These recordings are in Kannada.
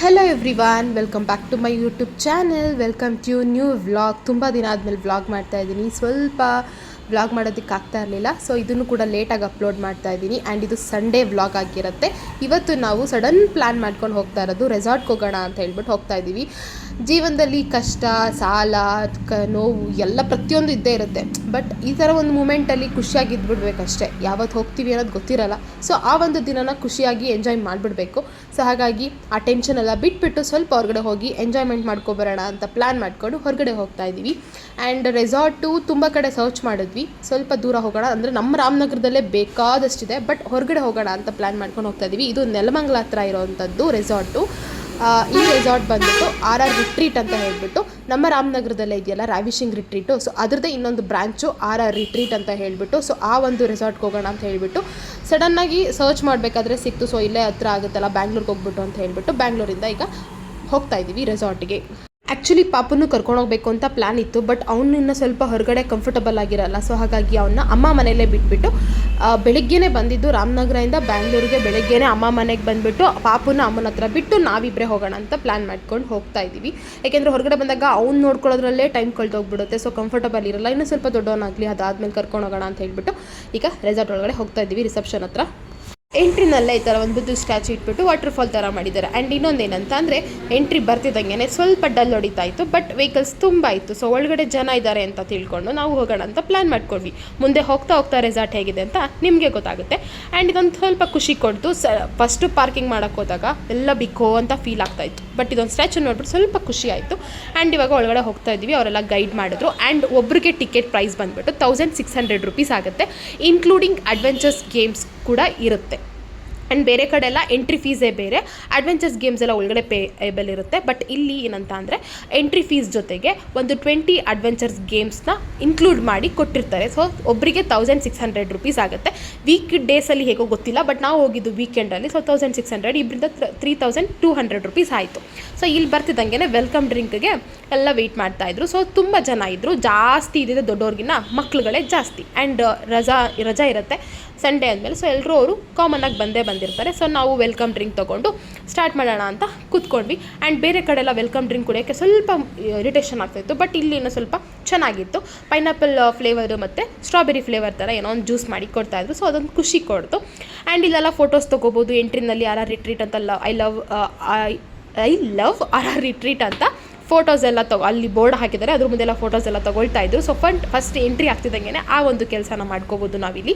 Hello everyone, welcome back to my YouTube channel. Welcome to new vlog. ತುಂಬ ದಿನ ಆದಮೇಲೆ ವ್ಲಾಗ್ ಮಾಡ್ತಾಯಿದ್ದೀನಿ. ಸ್ವಲ್ಪ ವ್ಲಾಗ್ ಮಾಡೋದಕ್ಕೆ ಆಗ್ತಾ ಇರಲಿಲ್ಲ, ಸೊ ಇದನ್ನು ಕೂಡ ಲೇಟಾಗಿ ಅಪ್ಲೋಡ್ ಮಾಡ್ತಾ ಇದ್ದೀನಿ. ಆ್ಯಂಡ್ ಇದು ಸಂಡೇ ವ್ಲಾಗ್ ಆಗಿರುತ್ತೆ. ಇವತ್ತು ನಾವು ಸಡನ್ ಪ್ಲ್ಯಾನ್ ಮಾಡ್ಕೊಂಡು ಹೋಗ್ತಾ ಇರೋದು ರೆಸಾರ್ಟ್ಗೆ ಹೋಗೋಣ ಅಂತ ಹೇಳ್ಬಿಟ್ಟು ಹೋಗ್ತಾ ಇದ್ದೀವಿ. ಜೀವನದಲ್ಲಿ ಕಷ್ಟ, ಸಾಲ, ನೋವು ಎಲ್ಲ ಪ್ರತಿಯೊಂದು ಇದ್ದೇ ಇರುತ್ತೆ. ಬಟ್ ಈ ಥರ ಒಂದು ಮೂಮೆಂಟಲ್ಲಿ ಖುಷಿಯಾಗಿ ಇದ್ಬಿಡ್ಬೇಕಷ್ಟೇ. ಯಾವತ್ತು ಹೋಗ್ತೀವಿ ಅನ್ನೋದು ಗೊತ್ತಿರಲ್ಲ. ಸೊ ಆ ಒಂದು ದಿನನ ಖುಷಿಯಾಗಿ ಎಂಜಾಯ್ ಮಾಡಿಬಿಡ್ಬೇಕು. ಸೊ ಹಾಗಾಗಿ ಆ ಟೆನ್ಷನ್ ಎಲ್ಲ ಬಿಟ್ಬಿಟ್ಟು ಸ್ವಲ್ಪ ಹೊರಗಡೆ ಹೋಗಿ ಎಂಜಾಯ್ಮೆಂಟ್ ಮಾಡ್ಕೊಬರೋಣ ಅಂತ ಪ್ಲ್ಯಾನ್ ಮಾಡಿಕೊಂಡು ಹೊರಗಡೆ ಹೋಗ್ತಾ ಇದ್ದೀವಿ. ಆ್ಯಂಡ್ ರೆಸಾರ್ಟು ತುಂಬ ಕಡೆ ಸರ್ಚ್ ಮಾಡಿದ್ವಿ. ಸ್ವಲ್ಪ ದೂರ ಹೋಗೋಣ ಅಂದರೆ ನಮ್ಮ ರಾಮನಗರದಲ್ಲೇ ಬೇಕಾದಷ್ಟಿದೆ, ಬಟ್ ಹೊರಗಡೆ ಹೋಗೋಣ ಅಂತ ಪ್ಲ್ಯಾನ್ ಮಾಡ್ಕೊಂಡು ಹೋಗ್ತಾ ಇದ್ದೀವಿ. ಇದು ನೆಲಮಂಗಲ ಹತ್ರ ಇರೋವಂಥದ್ದು ರೆಸಾರ್ಟು. ಈ ರೆಸಾರ್ಟ್ ಬಂದುಬಿಟ್ಟು ಆರ್ ರಿಟ್ರೀಟ್ ಅಂತ ಹೇಳಿಬಿಟ್ಟು ನಮ್ಮ ರಾಮನಗರದಲ್ಲೇ ಇದೆಯಲ್ಲ ರಾವಿಶಿಂಗ್ ರಿಟ್ರೀಟು, ಸೊ ಅದರದ್ದೇ ಇನ್ನೊಂದು ಬ್ರ್ಯಾಂಚು ಆರ್ ರಿಟ್ರೀಟ್ ಅಂತ ಹೇಳಿಬಿಟ್ಟು. ಸೊ ಆ ಒಂದು ರೆಸಾರ್ಟ್ಗೆ ಹೋಗೋಣ ಅಂತ ಹೇಳಿಬಿಟ್ಟು ಸಡನ್ನಾಗಿ ಸರ್ಚ್ ಮಾಡಬೇಕಾದ್ರೆ ಸಿಕ್ತು. ಸೊ ಇಲ್ಲೇ ಹತ್ರ ಆಗುತ್ತಲ್ಲ ಬ್ಯಾಂಗ್ಳೂರ್ಗೆ ಹೋಗ್ಬಿಟ್ಟು ಅಂತ ಹೇಳಿಬಿಟ್ಟು ಬ್ಯಾಂಗ್ಳೂರಿಂದ ಈಗ ಹೋಗ್ತಾ ಇದ್ದೀವಿ ರೆಸಾರ್ಟಿಗೆ. ಆ್ಯಕ್ಚುಲಿ ಪಾಪನ್ನು ಕರ್ಕೊಂಡು ಹೋಗಬೇಕು ಅಂತ ಪ್ಲ್ಯಾನ್ ಇತ್ತು, ಬಟ್ ಅವನು ಇನ್ನೂ ಸ್ವಲ್ಪ ಹೊರಗಡೆ ಕಂಫರ್ಟಬಲ್ ಆಗಿರಲ್ಲ. ಸೊ ಹಾಗಾಗಿ ಅವನ್ನ ಅಮ್ಮ ಮನೆಯಲ್ಲೇ ಬಿಟ್ಬಿಟ್ಟು ಬೆಳಗ್ಗೆನೇ ಬಂದಿದ್ದು ರಾಮನಗರದಿಂದ ಬ್ಯಾಂಗ್ಳೂರಿಗೆ. ಬೆಳಗ್ಗೆನೇ ಅಮ್ಮ ಮನೆಗೆ ಬಂದುಬಿಟ್ಟು ಪಾಪನ ಅಮ್ಮನ ಹತ್ರ ಬಿಟ್ಟು ನಾವಿಬ್ಬರೇ ಹೋಗೋಣ ಅಂತ ಪ್ಲ್ಯಾನ್ ಮಾಡ್ಕೊಂಡು ಹೋಗ್ತಾ ಇದ್ದೀವಿ. ಯಾಕೆಂದರೆ ಹೊರಗಡೆ ಬಂದಾಗ ಅವ್ನು ನೋಡ್ಕೊಳ್ಳೋದ್ರಲ್ಲೇ ಟೈಮ್ ಕಳೆದೋಗ್ಬಿಡುತ್ತೆ. ಸೊ ಕಂಫರ್ಟಬಲ್ ಇರಲ್ಲ. ಇನ್ನೂ ಸ್ವಲ್ಪ ದೊಡ್ಡವನಾಗಲಿ, ಅದಾದಮೇಲೆ ಕರ್ಕೊಂಡು ಹೋಗೋಣ ಅಂತ ಹೇಳ್ಬಿಟ್ಟು ಈಗ ರೆಸಾರ್ಟ್ ಒಳಗಡೆ ಹೋಗ್ತಾ ಇದ್ದೀವಿ. ರಿಸೆಪ್ಷನ್ ಹತ್ರ ಎಂಟ್ರಿನಲ್ಲೇ ಈ ಥರ ಒಂದು ಬುದ್ಧ ಸ್ಟ್ಯಾಚು ಇಟ್ಬಿಟ್ಟು ವಾಟರ್ಫಾಲ್ ಥರ ಮಾಡಿದ್ದಾರೆ. ಆ್ಯಂಡ್ ಇನ್ನೊಂದೇನಂತ ಅಂದರೆ ಎಂಟ್ರಿ ಬರ್ತಿದ್ದಂಗೆ ಸ್ವಲ್ಪ ಡಲ್ ಹೊಡಿತಾ ಇತ್ತು, ಬಟ್ ವೆಹಿಕಲ್ಸ್ ತುಂಬ ಇತ್ತು. ಸೊ ಒಳಗಡೆ ಜನ ಇದ್ದಾರೆ ಅಂತ ತಿಳ್ಕೊಂಡು ನಾವು ಹೋಗೋಣ ಅಂತ ಪ್ಲ್ಯಾನ್ ಮಾಡ್ಕೊಂಡ್ವಿ. ಮುಂದೆ ಹೋಗ್ತಾ ಹೋಗ್ತಾ ರೆಸಾರ್ಟ್ ಹೇಗಿದೆ ಅಂತ ನಿಮಗೆ ಗೊತ್ತಾಗುತ್ತೆ. ಆ್ಯಂಡ್ ಇದೊಂದು ಸ್ವಲ್ಪ ಖುಷಿ ಕೊಡ್ತು. ಫಸ್ಟು ಪಾರ್ಕಿಂಗ್ ಮಾಡೋಕ್ಕೆ ಹೋದಾಗ ಎಲ್ಲ ಬಿಕ್ಕೋ ಅಂತ ಫೀಲ್ ಆಗ್ತಾಯಿತ್ತು, ಬಟ್ ಇದೊಂದು ಸ್ಟ್ಯಾಚು ನೋಡ್ಬಿಟ್ಟು ಸ್ವಲ್ಪ ಖುಷಿ ಆಯಿತು. ಆ್ಯಂಡ್ ಇವಾಗ ಒಳಗಡೆ ಹೋಗ್ತಾ ಇದ್ವಿ. ಅವರೆಲ್ಲ ಗೈಡ್ ಮಾಡಿದ್ರು. ಆ್ಯಂಡ್ ಒಬ್ಬರಿಗೆ ಟಿಕೆಟ್ ಪ್ರೈಸ್ ಬಂದುಬಿಟ್ಟು 1600 ರೂಪೀಸ್ ಆಗುತ್ತೆ. ಇನ್ಕ್ಲೂಡಿಂಗ್ ಅಡ್ವೆಂಚರ್ಸ್ ಗೇಮ್ಸ್ ಕೂಡ ಇರುತ್ತೆ. ಆ್ಯಂಡ್ ಬೇರೆ ಕಡೆ ಎಲ್ಲ ಎಂಟ್ರಿ ಫೀಸೇ ಬೇರೆ, ಅಡ್ವೆಂಚರ್ಸ್ ಗೇಮ್ಸ್ ಎಲ್ಲ ಒಳಗಡೆ ಪೇಯಬಲ್ ಇರುತ್ತೆ. ಬಟ್ ಇಲ್ಲಿ ಏನಂತ ಅಂದರೆ ಎಂಟ್ರಿ ಫೀಸ್ ಜೊತೆಗೆ ಒಂದು 20 ಅಡ್ವೆಂಚರ್ಸ್ ಗೇಮ್ಸ್ನ ಇನ್ಕ್ಲೂಡ್ ಮಾಡಿ ಕೊಟ್ಟಿರ್ತಾರೆ. ಸೊ ಒಬ್ಬರಿಗೆ 1600 ರೂಪೀಸ್ ಆಗುತ್ತೆ. ವೀಕ್ ಡೇಸಲ್ಲಿ ಹೇಗೋ ಗೊತ್ತಿಲ್ಲ, ಬಟ್ ನಾವು ಹೋಗಿದ್ದು ವೀಕೆಂಡಲ್ಲಿ. ಸೊ 1600, ಇಬ್ಬರಿಂದ 3200 ರೂಪೀಸ್ ಆಯಿತು. ಸೊ ಇಲ್ಲಿ ಬರ್ತಿದ್ದಂಗೆ ವೆಲ್ಕಮ್ ಡ್ರಿಂಕ್ಗೆ ಎಲ್ಲ ವೆಯ್ಟ್ ಮಾಡ್ತಾಯಿದ್ರು. ಸೊ ತುಂಬ ಜನ ಇದ್ದರು. ಜಾಸ್ತಿ ಇದ್ದಿದ್ದು ದೊಡ್ಡವ್ರಿಗಿನ್ನ ಮಕ್ಕಳುಗಳೇ ಜಾಸ್ತಿ. ಆ್ಯಂಡ್ ರಜಾ ಇರುತ್ತೆ ಸಂಡೇ ಆದಮೇಲೆ. ಸೊ ಎಲ್ಲರೂ ಅವರು ಕಾಮನ್ನಾಗಿ ಬಂದಿರ್ತಾರೆ. ಸೊ ನಾವು ವೆಲ್ಕಮ್ ಡ್ರಿಂಕ್ ತೊಗೊಂಡು ಸ್ಟಾರ್ಟ್ ಮಾಡೋಣ ಅಂತ ಕೂತ್ಕೊಂಡ್ವಿ. ಆ್ಯಂಡ್ ಬೇರೆ ಕಡೆ ಎಲ್ಲ ವೆಲ್ಕಮ್ ಡ್ರಿಂಕ್ ಕುಡಿಯೋಕ್ಕೆ ಸ್ವಲ್ಪ ಇರಿಟೇಷನ್ ಆಗ್ತಾಯಿತ್ತು, ಬಟ್ ಇಲ್ಲಿ ಇನ್ನೂ ಸ್ವಲ್ಪ ಚೆನ್ನಾಗಿತ್ತು. ಪೈನಾಪಲ್ ಫ್ಲೇವರು ಮತ್ತು ಸ್ಟ್ರಾಬೆರಿ ಫ್ಲೇವರ್ ಥರ ಏನೋ ಒಂದು ಜ್ಯೂಸ್ ಮಾಡಿ ಕೊಡ್ತಾಯಿದ್ರು. ಸೊ ಅದೊಂದು ಖುಷಿ ಕೊಡ್ತು. ಆ್ಯಂಡ್ ಇಲ್ಲೆಲ್ಲ ಫೋಟೋಸ್ ತೊಗೋಬೋದು. ಎಂಟ್ರಿನಲ್ಲಿ ಆರ್ ರಿಟ್ರೀಟ್ ಅಂತ ಐ ಲವ್ ಆರ್ ರಿಟ್ರೀಟ್ ಅಂತ ಫೋಟೋಸ್ ಎಲ್ಲ ಅಲ್ಲಿ ಬೋರ್ಡ್ ಹಾಕಿದ್ದಾರೆ. ಅದ್ರ ಮುಂದೆಲ್ಲ ಫೋಟೋಸ್ ಎಲ್ಲ ತೊಗೊಳ್ತಾ ಇದ್ರು. ಸೊ ಫಸ್ಟ್ ಎಂಟ್ರಿ ಆಗ್ತಿದ್ದಂಗೆ ಆ ಒಂದು ಕೆಲಸನ ಮಾಡ್ಕೋಬೋದು ನಾವಿಲ್ಲಿ.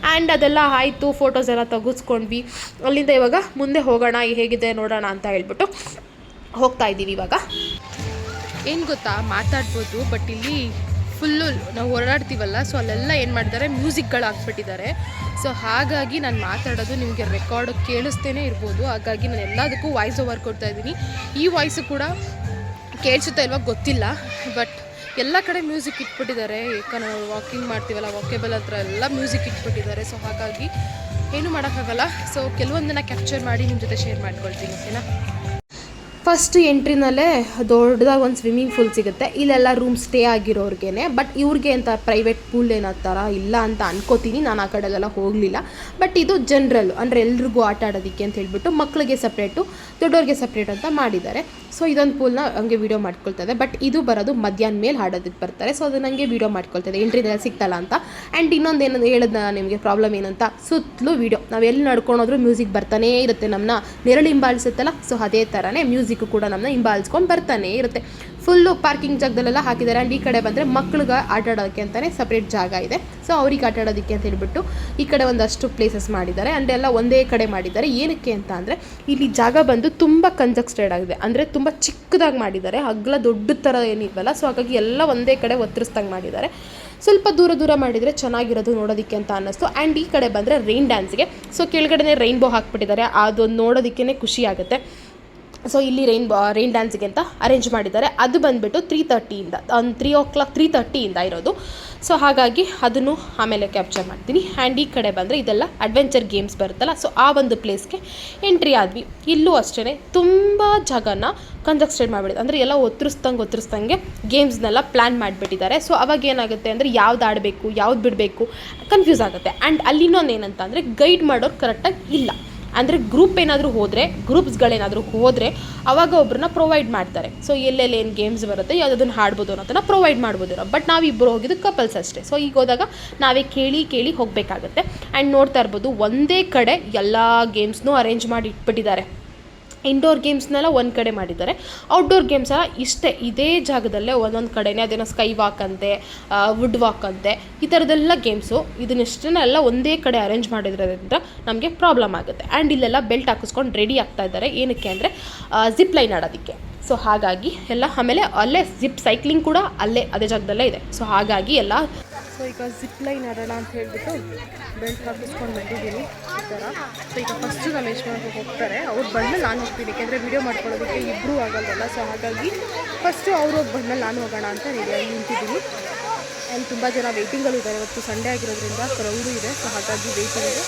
ಆ್ಯಂಡ್ ಅದೆಲ್ಲ ಆಯಿತು. ಫೋಟೋಸ್ ಎಲ್ಲ ತೆಗೆಸ್ಕೊಂಡ್ವಿ. ಅಲ್ಲಿಂದ ಇವಾಗ ಮುಂದೆ ಹೋಗೋಣ, ಹೇಗಿದೆ ನೋಡೋಣ ಅಂತ ಹೇಳ್ಬಿಟ್ಟು ಹೋಗ್ತಾ ಇದ್ದೀವಿ. ಇವಾಗ ಏನು ಗೊತ್ತಾ, ಮಾತಾಡ್ಬೋದು, ಬಟ್ ಇಲ್ಲಿ ಫುಲ್ಲು ನಾವು ಓಡಾಡ್ತೀವಲ್ಲ, ಸೊ ಅಲ್ಲೆಲ್ಲ ಏನು ಮಾಡಿದ್ದಾರೆ, ಮ್ಯೂಸಿಕ್ಗಳು ಹಾಕ್ಬಿಟ್ಟಿದ್ದಾರೆ. ಸೊ ಹಾಗಾಗಿ ನಾನು ಮಾತಾಡೋದು ನಿಮಗೆ ರೆಕಾರ್ಡ್ ಕೇಳಿಸ್ತೇನೆ ಇರ್ಬೋದು. ಹಾಗಾಗಿ ನಾನು ಎಲ್ಲದಕ್ಕೂ ವಾಯ್ಸ್ ಓವರ್ ಕೊಡ್ತಾ ಇದ್ದೀನಿ. ಈ ವಾಯ್ಸು ಕೂಡ ಕೇಳಿಸುತ್ತಾ ಇಲ್ವಾ ಗೊತ್ತಿಲ್ಲ, ಬಟ್ ಎಲ್ಲ ಕಡೆ ಮ್ಯೂಸಿಕ್ ಇಟ್ಬಿಟ್ಟಿದ್ದಾರೆ. ಯಾಕಂದ್ರೆ ನಾವು ವಾಕಿಂಗ್ ಮಾಡ್ತೀವಲ್ಲ, ವಾಕೇಬಲ್ ಹತ್ರ ಎಲ್ಲ ಮ್ಯೂಸಿಕ್ ಇಟ್ಬಿಟ್ಟಿದ್ದಾರೆ. ಸೊ ಹಾಗಾಗಿ ಏನೂ ಮಾಡೋಕ್ಕಾಗಲ್ಲ. ಸೊ ಕೆಲವೊಂದನ್ನು ಕ್ಯಾಪ್ಚರ್ ಮಾಡಿ ನಿಮ್ಮ ಜೊತೆ ಶೇರ್ ಮಾಡ್ಕೊಳ್ತೀನಿ, ಓಕೆನಾ. ಫಸ್ಟ್ ಎಂಟ್ರಿನಲ್ಲೇ ದೊಡ್ಡದಾಗಿ ಒಂದು ಸ್ವಿಮ್ಮಿಂಗ್ ಪೂಲ್ ಸಿಗುತ್ತೆ. ಇಲ್ಲೆಲ್ಲ ರೂಮ್ ಸ್ಟೇ ಆಗಿರೋರ್ಗೇ, ಬಟ್ ಇವ್ರಿಗೆ ಅಂತ ಪ್ರೈವೇಟ್ ಪೂಲ್ ಏನೋ ಥರ ಇಲ್ಲ ಅಂತ ಅನ್ಕೋತೀನಿ. ನಾನು ಆ ಕಡೆಗೆಲ್ಲ ಹೋಗಲಿಲ್ಲ. ಬಟ್ ಇದು ಜನರಲ್ ಅಂದರೆ ಎಲ್ರಿಗೂ ಆಟ ಆಡೋದಕ್ಕೆ ಅಂತ ಹೇಳ್ಬಿಟ್ಟು ಮಕ್ಕಳಿಗೆ ಸಪ್ರೇಟು, ದೊಡ್ಡವ್ರಿಗೆ ಸಪ್ರೇಟ್ ಅಂತ ಮಾಡಿದ್ದಾರೆ. ಸೊ ಇದೊಂದು ಪೂಲ್ನ ಹಂಗೆ ವೀಡಿಯೋ ಮಾಡ್ಕೊಳ್ತದೆ. ಬಟ್ ಇದು ಬರೋದು ಮಧ್ಯಾಹ್ನ ಮೇಲೆ ಆಡೋದಕ್ಕೆ ಬರ್ತಾರೆ. ಸೊ ಅದು ನನಗೆ ವೀಡಿಯೋ ಮಾಡ್ಕೊಳ್ತದೆ, ಎಂಟ್ರಿದೆಲ್ಲ ಸಿಗ್ತಲ್ಲ ಅಂತ. ಆ್ಯಂಡ್ ಇನ್ನೊಂದು ಏನಂದ್ರೆ ಹೇಳಿದ ನಿಮಗೆ ಪ್ರಾಬ್ಲಮ್ ಏನಂತ, ಸುತ್ತಲೂ ವೀಡಿಯೋ ನಾವು ಎಲ್ಲಿ ನಡ್ಕೊಂಡೋದ್ರೂ ಮ್ಯೂಸಿಕ್ ಬರ್ತಾನೇ ಇರುತ್ತೆ. ನಮ್ಮನ್ನ ನೆರಳು ಹಿಂಬಾಲಿಸುತ್ತಲ್ಲ, ಸೊ ಅದೇ ಥರನೇ ಮ್ಯೂಸಿಕ್ ಕೂಡ ನಮ್ಮನ್ನ ಹಿಂಬಾಲಿಸ್ಕೊಂಡು ಬರ್ತಾನೆ ಇರುತ್ತೆ. ಫುಲ್ಲು ಪಾರ್ಕಿಂಗ್ ಜಾಗದಲ್ಲೆಲ್ಲ ಹಾಕಿದ್ದಾರೆ. ಆ್ಯಂಡ್ ಈ ಕಡೆ ಬಂದರೆ ಮಕ್ಳಿಗೆ ಆಟ ಆಡೋಕ್ಕೆ ಅಂತಲೇ ಸಪ್ರೇಟ್ ಜಾಗ ಇದೆ. ಸೊ ಅವ್ರಿಗೆ ಆಟ ಆಡೋದಕ್ಕೆ ಅಂತ ಹೇಳ್ಬಿಟ್ಟು ಈ ಕಡೆ ಒಂದಷ್ಟು ಪ್ಲೇಸಸ್ ಮಾಡಿದ್ದಾರೆ. ಆ್ಯಂಡ್ ಎಲ್ಲ ಒಂದೇ ಕಡೆ ಮಾಡಿದ್ದಾರೆ. ಏನಕ್ಕೆ ಅಂತ ಅಂದರೆ ಇಲ್ಲಿ ಜಾಗ ಬಂದು ತುಂಬ ಕಂಜಸ್ಟೆಡ್ ಆಗಿದೆ, ಅಂದರೆ ತುಂಬ ಚಿಕ್ಕದಾಗಿ ಮಾಡಿದ್ದಾರೆ. ಅಗಲ ದೊಡ್ಡ ಥರ ಏನಿಲ್ವಲ್ಲ, ಸೊ ಹಾಗಾಗಿ ಎಲ್ಲ ಒಂದೇ ಕಡೆ ಒತ್ತರಿಸ್ದಂಗೆ ಮಾಡಿದ್ದಾರೆ. ಸ್ವಲ್ಪ ದೂರ ಮಾಡಿದರೆ ಚೆನ್ನಾಗಿರೋದು ನೋಡೋದಕ್ಕೆ ಅಂತ ಅನ್ನಿಸ್ತು. ಆ್ಯಂಡ್ ಈ ಕಡೆ ಬಂದರೆ ರೈನ್ ಡ್ಯಾನ್ಸ್ಗೆ, ಸೊ ಕೆಳಗಡೆ ರೈನ್ಬೋ ಹಾಕ್ಬಿಟ್ಟಿದ್ದಾರೆ. ಅದೊಂದು ನೋಡೋದಕ್ಕೇ ಖುಷಿ ಆಗುತ್ತೆ. ಸೊ ಇಲ್ಲಿ ರೈನ್ ಡ್ಯಾನ್ಸಿಗೆ ಅಂತ ಅರೇಂಜ್ ಮಾಡಿದ್ದಾರೆ. ಅದು ಬಂದುಬಿಟ್ಟು 3:30ಇಂದ 3:30ಇಂದ ಇರೋದು. ಸೊ ಹಾಗಾಗಿ ಅದನ್ನು ಆಮೇಲೆ ಕ್ಯಾಪ್ಚರ್ ಮಾಡ್ತೀನಿ. ಆ್ಯಂಡ್ ಈ ಕಡೆ ಬಂದರೆ ಇದೆಲ್ಲ ಅಡ್ವೆಂಚರ್ ಗೇಮ್ಸ್ ಬರುತ್ತಲ್ಲ, ಸೊ ಆ ಒಂದು ಪ್ಲೇಸ್ಗೆ ಎಂಟ್ರಿ ಆದ್ವಿ. ಇಲ್ಲೂ ಅಷ್ಟೇ ತುಂಬ ಜಾಗನ ಕಂಜಸ್ಟೆಡ್ ಮಾಡಿಬಿಟ್ಟಿದೆ. ಅಂದರೆ ಎಲ್ಲ ಒತ್ತರಿಸ್ದಂಗೆ ಗೇಮ್ಸ್ನೆಲ್ಲ ಪ್ಲ್ಯಾನ್ ಮಾಡಿಬಿಟ್ಟಿದ್ದಾರೆ. ಸೊ ಅವಾಗ ಏನಾಗುತ್ತೆ ಅಂದರೆ ಯಾವ್ದು ಆಡಬೇಕು ಯಾವ್ದು ಬಿಡಬೇಕು ಕನ್ಫ್ಯೂಸ್ ಆಗುತ್ತೆ. ಆ್ಯಂಡ್ ಅಲ್ಲಿ ಇನ್ನೊಂದು ಏನಂತ ಅಂದರೆ ಗೈಡ್ ಮಾಡೋರು ಕರೆಕ್ಟಾಗಿ ಇಲ್ಲ. ಅಂದರೆ ಗ್ರೂಪ್ ಏನಾದರೂ ಹೋದರೆ ಗ್ರೂಪ್ಸ್ಗಳೇನಾದರೂ ಹೋದರೆ ಆವಾಗ ಒಬ್ಬರನ್ನ ಪ್ರೊವೈಡ್ ಮಾಡ್ತಾರೆ. ಸೊ ಎಲ್ಲೆಲ್ಲಿ ಏನು ಗೇಮ್ಸ್ ಬರುತ್ತೆ ಯಾವುದನ್ನು ಆಡ್ಬೋದು ಅನ್ನೋದನ್ನು ಪ್ರೊವೈಡ್ ಮಾಡ್ಬೋದು. ಬಟ್ ನಾವಿಬ್ಬರು ಹೋಗಿದ್ದು ಕಪಲ್ಸ್ ಅಷ್ಟೇ. ಸೊ ಈಗ ಹೋದಾಗ ನಾವೇ ಕೇಳಿ ಹೋಗಬೇಕಾಗತ್ತೆ. ಆ್ಯಂಡ್ ನೋಡ್ತಾ ಇರ್ಬೋದು ಒಂದೇ ಕಡೆ ಎಲ್ಲ ಗೇಮ್ಸ್ನೂ ಅರೇಂಜ್ ಮಾಡಿ ಇಟ್ಬಿಟ್ಟಿದ್ದಾರೆ. ಇಂಡೋರ್ ಗೇಮ್ಸ್ನೆಲ್ಲ ಒಂದು ಕಡೆ ಮಾಡಿದ್ದಾರೆ, ಔಟ್ಡೋರ್ ಗೇಮ್ಸ್ ಎಲ್ಲ ಇದೇ ಜಾಗದಲ್ಲೇ ಒಂದೊಂದು ಕಡೆನೇ ಅದೇನೋ ಸ್ಕೈ ವಾಕ್ ಅಂತೆ, ವುಡ್ ವಾಕ್ ಅಂತೆ, ಈ ಥರದ್ದೆಲ್ಲ ಗೇಮ್ಸು ಇದನ್ನೆಷ್ಟನ್ನೆಲ್ಲ ಒಂದೇ ಕಡೆ ಅರೇಂಜ್ ಮಾಡಿದ್ರಿಂದ ನಮಗೆ ಪ್ರಾಬ್ಲಮ್ ಆಗುತ್ತೆ. ಆ್ಯಂಡ್ ಇಲ್ಲೆಲ್ಲ ಬೆಲ್ಟ್ ಹಾಕಿಸ್ಕೊಂಡು ರೆಡಿ ಆಗ್ತಾ ಇದ್ದಾರೆ. ಏನಕ್ಕೆ ಅಂದರೆ ಜಿಪ್ ಲೈನ್ ಆಡೋದಕ್ಕೆ. ಸೊ ಹಾಗಾಗಿ ಎಲ್ಲ, ಆಮೇಲೆ ಅಲ್ಲೇ ಸೈಕ್ಲಿಂಗ್ ಕೂಡ ಅದೇ ಜಾಗದಲ್ಲೇ ಇದೆ. ಸೊ ಹಾಗಾಗಿ ಎಲ್ಲ, ಸೊ ಈಗ ಜಿಪ್ ಲೈನ್ ಆಡೋಣ ಅಂತ ಹೇಳಿಬಿಟ್ಟು ಬೆಲ್ಟ್ ಹಾಕಿಸ್ಕೊಂಡು ಬಂದಿದ್ದೀನಿ ಈ ಥರ. ಸೊ ಈಗ ಫಸ್ಟು ನಮ್ಮ ಯಜಮಾನ್ರು ಹೋಗ್ತಾರೆ, ಅವ್ರು ಬಂದಮೇಲೆ ನಾನು ಹೋಗ್ತೀನಿ, ಯಾಕೆಂದರೆ ವೀಡಿಯೋ ಮಾಡ್ಕೊಳ್ಳೋದಕ್ಕೆ ಇಬ್ಬರೂ ಆಗಲ್ವಲ್ಲ. ಸೊ ಹಾಗಾಗಿ ಫಸ್ಟು ಅವ್ರು ಹೋಗಿ ಬಂದಮೇಲೆ ನಾನು ಹೋಗೋಣ ಅಂತ ನಿಂತಿದ್ದೀನಿ. ಅಲ್ಲಿ ತುಂಬ ಜನ ವೆಯ್ಟಿಂಗಲ್ಲೂ ಇದ್ದಾರೆ. ಇವತ್ತು ಸಂಡೇ ಆಗಿರೋದ್ರಿಂದ ಕ್ರೌಡು ಇದೆ. ಸೊ ಹಾಗಾಗಿ ವೆಯ್ಟಿಂಗು.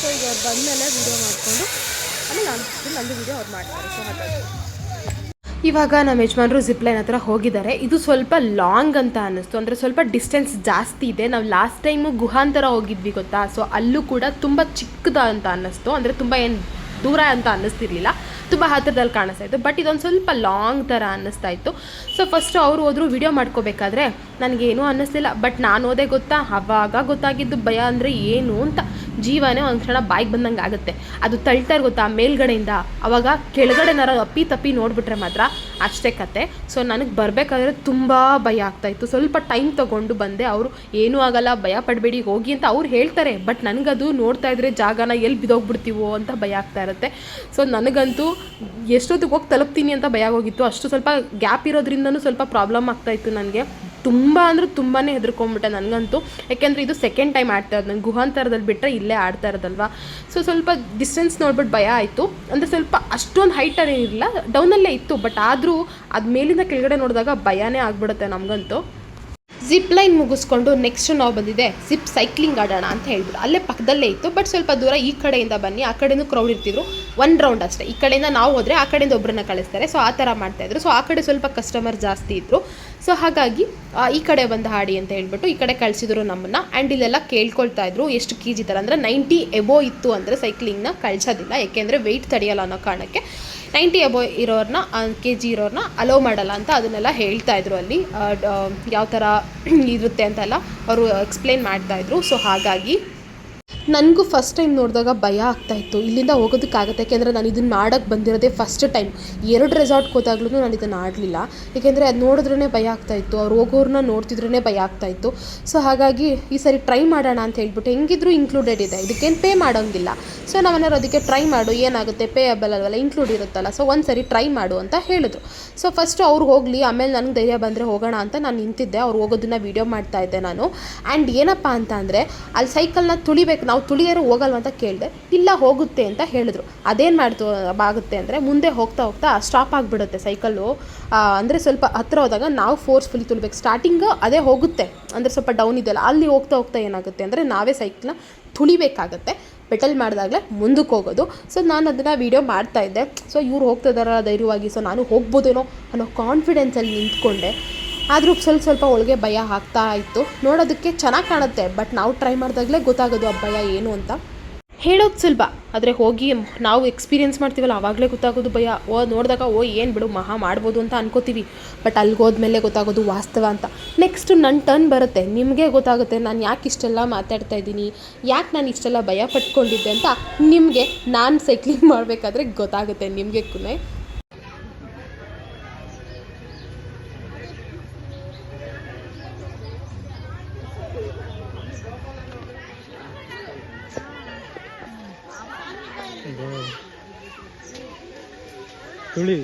ಸೊ ಈಗ ಅವ್ರು ಬಂದಮೇಲೆ ವೀಡಿಯೋ ಮಾಡಿಕೊಂಡು ಆಮೇಲೆ ನಂದು ವೀಡಿಯೋ ಅವ್ರು ಮಾಡ್ತಾರೆ. ಸೊ ಹಾಗಾಗಿ ಇವಾಗ ನಮ್ಮ ಯಜಮಾನರು ಜಿಪ್ಲೈನ್ ಹತ್ರ ಹೋಗಿದ್ದಾರೆ. ಇದು ಸ್ವಲ್ಪ ಲಾಂಗ್ ಅಂತ ಅನ್ನಿಸ್ತು, ಅಂದರೆ ಸ್ವಲ್ಪ ಡಿಸ್ಟೆನ್ಸ್ ಜಾಸ್ತಿ ಇದೆ. ನಾವು ಲಾಸ್ಟ್ ಟೈಮು ಗುಹಾಂತರ ಹೋಗಿದ್ವಿ ಗೊತ್ತಾ. ಸೊ ಅಲ್ಲೂ ಕೂಡ ತುಂಬ ಚಿಕ್ಕದ ಅಂತ ಅನ್ನಿಸ್ತು, ಅಂದರೆ ತುಂಬ ಏನು ದೂರ ಅಂತ ಅನ್ನಿಸ್ತಿರ್ಲಿಲ್ಲ, ತುಂಬ ಹತ್ತಿರದಲ್ಲಿ ಕಾಣಿಸ್ತಾ ಇತ್ತು. ಬಟ್ ಇದೊಂದು ಸ್ವಲ್ಪ ಲಾಂಗ್ ಥರ ಅನ್ನಿಸ್ತಾ ಇತ್ತು. ಸೊ ಫಸ್ಟು ಅವರು ಹೋದ್ರು ವಿಡಿಯೋ ಮಾಡ್ಕೋಬೇಕಾದ್ರೆ ನನಗೇನೂ ಅನ್ನಿಸ್ಲಿಲ್ಲ. ಬಟ್ ನಾನು ಹೋದೆ ಗೊತ್ತಾ, ಆವಾಗ ಗೊತ್ತಾಗಿದ್ದು ಭಯ ಅಂದರೆ ಏನು ಅಂತ. ಜೀವನೇ ಒಂದು ಕ್ಷಣ ಬಾಯಿಗೆ ಬಂದಂಗೆ ಆಗುತ್ತೆ. ಅದು ತಳ್ತಾರೆ ಗೊತ್ತಾ ಮೇಲ್ಗಡೆಯಿಂದ, ಆವಾಗ ಕೆಳಗಡೆನಾರ ತಪ್ಪಿ ನೋಡಿಬಿಟ್ರೆ ಮಾತ್ರ ಅಷ್ಟೇ ಕತೆ. ಸೊ ನನಗೆ ಬರಬೇಕಾದ್ರೆ ತುಂಬ ಭಯ ಆಗ್ತಾಯಿತ್ತು. ಸ್ವಲ್ಪ ಟೈಮ್ ತೊಗೊಂಡು ಬಂದೆ. ಅವರು ಏನೂ ಆಗಲ್ಲ, ಭಯ ಪಡಬೇಡಿ ಹೋಗಿ ಅಂತ ಅವ್ರು ಹೇಳ್ತಾರೆ. ಬಟ್ ನನಗದು ನೋಡ್ತಾ ಇದ್ರೆ ಜಾಗನ ಎಲ್ಲಿ ಬಿದ್ದೋಗ್ಬಿಡ್ತೀವೋ ಅಂತ ಭಯ ಆಗ್ತಾ ಇರುತ್ತೆ. ಸೊ ನನಗಂತೂ ಎಷ್ಟೊತ್ತಿಗೆ ಹೋಗಿ ತಲುಪ್ತೀನಿ ಅಂತ ಭಯ ಹೋಗಿತ್ತು. ಅಷ್ಟು ಸ್ವಲ್ಪ ಗ್ಯಾಪ್ ಇರೋದ್ರಿಂದನೂ ಸ್ವಲ್ಪ ಪ್ರಾಬ್ಲಮ್ ಆಗ್ತಾಯಿತ್ತು ನನಗೆ. ತುಂಬ ಅಂದರೆ ತುಂಬಾ ಹೆದರ್ಕೊಂಡ್ಬಿಟ್ಟೆ ನನಗಂತೂ. ಯಾಕೆಂದರೆ ಇದು ಸೆಕೆಂಡ್ ಟೈಮ್ ಆಡ್ತಾ ಇರೋದು. ನಾನು ಗುಹಾಂತರದಲ್ಲಿ ಬಿಟ್ಟರೆ ಇಲ್ಲೇ ಆಡ್ತಾ ಇರೋದಲ್ವ. ಸೊ ಸ್ವಲ್ಪ ಡಿಸ್ಟೆನ್ಸ್ ನೋಡ್ಬಿಟ್ಟು ಭಯ ಆಯಿತು. ಅಂದರೆ ಸ್ವಲ್ಪ ಅಷ್ಟೊಂದು ಹೈಟಲ್ಲಿ ಇರಲಿಲ್ಲ, ಡೌನಲ್ಲೇ ಇತ್ತು. ಬಟ್ ಆದರೂ ಅದು ಮೇಲಿಂದ ಕೆಳಗಡೆ ನೋಡಿದಾಗ ಭಯನೇ ಆಗಿಬಿಡುತ್ತೆ ನಮಗಂತೂ. ಜಿಪ್ ಲೈನ್ ಮುಗಿಸ್ಕೊಂಡು ನೆಕ್ಸ್ಟ್ ನಾವು ಬಂದಿದೆ ಜಿಪ್ ಸೈಕ್ಲಿಂಗ್ ಆಡೋಣ ಅಂತ ಹೇಳ್ಬಿಟ್ಟು. ಅಲ್ಲೇ ಪಕ್ಕದಲ್ಲೇ ಇತ್ತು. ಬಟ್ ಸ್ವಲ್ಪ ದೂರ ಈ ಕಡೆಯಿಂದ ಬನ್ನಿ, ಆ ಕಡೆಯೂ ಕ್ರೌಡ್ ಇರ್ತಿದ್ರು. 1 ರೌಂಡ್ ಅಷ್ಟೇ. ಈ ಕಡೆಯಿಂದ ನಾವು ಹೋದರೆ ಆ ಕಡೆಯಿಂದ ಒಬ್ಬರನ್ನ ಕಳಿಸ್ತಾರೆ. ಸೊ ಆ ಥರ ಮಾಡ್ತಾಯಿದ್ರು. ಸೊ ಆ ಕಡೆ ಸ್ವಲ್ಪ ಕಸ್ಟಮರ್ ಜಾಸ್ತಿ ಇದ್ದರು. ಸೊ ಹಾಗಾಗಿ ಈ ಕಡೆ ಬಂದು ಹಾಡಿ ಅಂತ ಹೇಳ್ಬಿಟ್ಟು ಈ ಕಡೆ ಕಳಿಸಿದ್ರು ನಮ್ಮನ್ನು. ಆ್ಯಂಡ್ ಇಲ್ಲೆಲ್ಲ ಕೇಳ್ಕೊಳ್ತಾ ಇದ್ರು ಎಷ್ಟು ಕೆ ಜಿ ಥರ, ಅಂದರೆ 90 ಎಬೋ ಇತ್ತು ಅಂದರೆ ಸೈಕ್ಲಿಂಗ್ನ ಕಳಿಸೋದಿಲ್ಲ, ಯಾಕೆಂದರೆ ವೆಯ್ಟ್ ತಡೆಯಲ್ಲ ಅನ್ನೋ ಕಾರಣಕ್ಕೆ. 90 ಎಬೋ ಇರೋರನ್ನ, ಕೆ ಜಿ ಇರೋರನ್ನ ಅಲೋ ಮಾಡಲ್ಲ ಅಂತ ಅದನ್ನೆಲ್ಲ ಹೇಳ್ತಾಯಿದ್ರು. ಅಲ್ಲಿ ಯಾವ ಥರ ಇರುತ್ತೆ ಅಂತೆಲ್ಲ ಅವರು ಎಕ್ಸ್ಪ್ಲೇನ್ ಮಾಡ್ತಾಯಿದ್ರು. ಸೊ ಹಾಗಾಗಿ ನನಗೂ ಫಸ್ಟ್ ಟೈಮ್ ನೋಡಿದಾಗ ಭಯ ಆಗ್ತಾಯಿತ್ತು. ಇಲ್ಲಿಂದ ಹೋಗೋದಕ್ಕಾಗತ್ತೆ, ಯಾಕೆಂದರೆ ನಾನು ಇದನ್ನು ಮಾಡೋಕ್ಕೆ ಬಂದಿರೋದೇ ಫಸ್ಟ್ ಟೈಮ್. 2 ರೆಸಾರ್ಟ್ಗೆ ಹೋದಾಗ್ಲೂ ನಾನು ಇದನ್ನು ಆಡಲಿಲ್ಲ, ಯಾಕೆಂದರೆ ಅದು ನೋಡಿದ್ರೇ ಭಯ ಆಗ್ತಾಯಿತ್ತು. ಅವ್ರು ಹೋಗೋರನ್ನ ನೋಡ್ತಿದ್ರೇ ಭಯ ಆಗ್ತಾಯಿತ್ತು. ಸೊ ಹಾಗಾಗಿ ಈ ಸರಿ ಟ್ರೈ ಮಾಡೋಣ ಅಂತ ಹೇಳ್ಬಿಟ್ಟು, ಹೆಂಗಿದ್ರು ಇನ್ಕ್ಲೂಡೆಡ್ ಇದೆ, ಇದಕ್ಕೇನು ಪೇ ಮಾಡೋಂಗಿಲ್ಲ. ಸೊ ನಾವೇನಾರು ಅದಕ್ಕೆ ಟ್ರೈ ಮಾಡು, ಏನಾಗುತ್ತೆ ಪೇಯಬಲ್ ಅಲ್ವಲ್ಲ, ಇನ್ಕ್ಲೂಡ್ ಇರುತ್ತಲ್ಲ. ಸೊ ಒಂದು ಸರಿ ಟ್ರೈ ಮಾಡು ಅಂತ ಹೇಳಿದ್ರು. ಸೊ ಫಸ್ಟು ಅವ್ರು ಹೋಗಲಿ, ಆಮೇಲೆ ನನಗೆ ಧೈರ್ಯ ಬಂದರೆ ಹೋಗೋಣ ಅಂತ ನಾನು ನಿಂತಿದ್ದೆ. ಅವ್ರು ಹೋಗೋದನ್ನ ವೀಡಿಯೋ ಮಾಡ್ತಾಯಿದ್ದೆ ನಾನು. ಆ್ಯಂಡ್ ಏನಪ್ಪ ಅಂತ ಅಂದರೆ ಅಲ್ಲಿ ಸೈಕಲ್ನ ತುಳಿಬೇಕು, ನಾವು ತುಳಿಯೋರು ಹೋಗಲ್ವ ಅಂತ ಕೇಳಿದೆ. ಇಲ್ಲ ಹೋಗುತ್ತೆ ಅಂತ ಹೇಳಿದ್ರು. ಅದೇನು ಮಾಡ್ತು ಆಗುತ್ತೆ ಅಂದರೆ ಮುಂದೆ ಹೋಗ್ತಾ ಸ್ಟಾಪ್ ಆಗಿಬಿಡುತ್ತೆ ಸೈಕಲ್ಲು. ಅಂದರೆ ಸ್ವಲ್ಪ ಹತ್ರ ಹೋದಾಗ ನಾವು ಫೋರ್ಸ್ಫುಲಿ ತುಳಿಬೇಕು. ಸ್ಟಾರ್ಟಿಂಗು ಅದೇ ಹೋಗುತ್ತೆ, ಅಂದರೆ ಸ್ವಲ್ಪ ಡೌನ್ ಇದೆಯಲ್ಲ, ಅಲ್ಲಿ ಹೋಗ್ತಾ ಏನಾಗುತ್ತೆ ಅಂದರೆ ನಾವೇ ಸೈಕಲ್ನ ತುಳಿಬೇಕಾಗತ್ತೆ. ಪೆಟಲ್ ಮಾಡಿದಾಗಲೇ ಮುಂದಕ್ಕೆ ಹೋಗೋದು. ಸೊ ನಾನು ಅದನ್ನು ವೀಡಿಯೋ ಮಾಡ್ತಾಯಿದ್ದೆ. ಸೊ ಇವ್ರು ಹೋಗ್ತಿದ್ದಾರ ಧೈರ್ಯವಾಗಿ, ಸೊ ನಾನು ಹೋಗ್ಬೋದೇನೋ ಅನ್ನೋ ಕಾನ್ಫಿಡೆನ್ಸಲ್ಲಿ ನಿಂತ್ಕೊಂಡೆ. ಆದರೂ ಸ್ವಲ್ಪ ಒಳಗೆ ಭಯ ಆಗ್ತಾ ಇತ್ತು. ನೋಡೋದಕ್ಕೆ ಚೆನ್ನಾಗಿ ಕಾಣುತ್ತೆ, ಬಟ್ ನಾವು ಟ್ರೈ ಮಾಡಿದಾಗಲೇ ಗೊತ್ತಾಗೋದು ಆ ಭಯ ಏನು ಅಂತ. ಹೇಳೋದು ಸುಲಭ, ಆದರೆ ಹೋಗಿ ನಾವು ಎಕ್ಸ್ಪೀರಿಯೆನ್ಸ್ ಮಾಡ್ತೀವಲ್ಲ ಆವಾಗಲೇ ಗೊತ್ತಾಗೋದು ಭಯ. ನೋಡಿದಾಗ ಏನು ಬಿಡು ಮಹಾ ಮಾಡ್ಬೋದು ಅಂತ ಅನ್ಕೋತೀವಿ. ಬಟ್ ಅಲ್ಲಿಗೆ ಹೋದ್ಮೇಲೆ ಗೊತ್ತಾಗೋದು ವಾಸ್ತವ ಅಂತ. ನೆಕ್ಸ್ಟು ನನ್ನ ಟರ್ನ್ ಬರುತ್ತೆ, ನಿಮಗೆ ಗೊತ್ತಾಗುತ್ತೆ ನಾನು ಯಾಕೆ ಇಷ್ಟೆಲ್ಲ ಮಾತಾಡ್ತಾ ಇದ್ದೀನಿ, ಯಾಕೆ ನಾನು ಇಷ್ಟೆಲ್ಲ ಭಯ ಪಟ್ಕೊಂಡಿದ್ದೆ ಅಂತ ನಿಮಗೆ ನಾನು ಸೈಕ್ಲಿಂಗ್ ಮಾಡಬೇಕಾದ್ರೆ ಗೊತ್ತಾಗುತ್ತೆ ನಿಮಗೆ ಕೂಡ. ತುಳಿ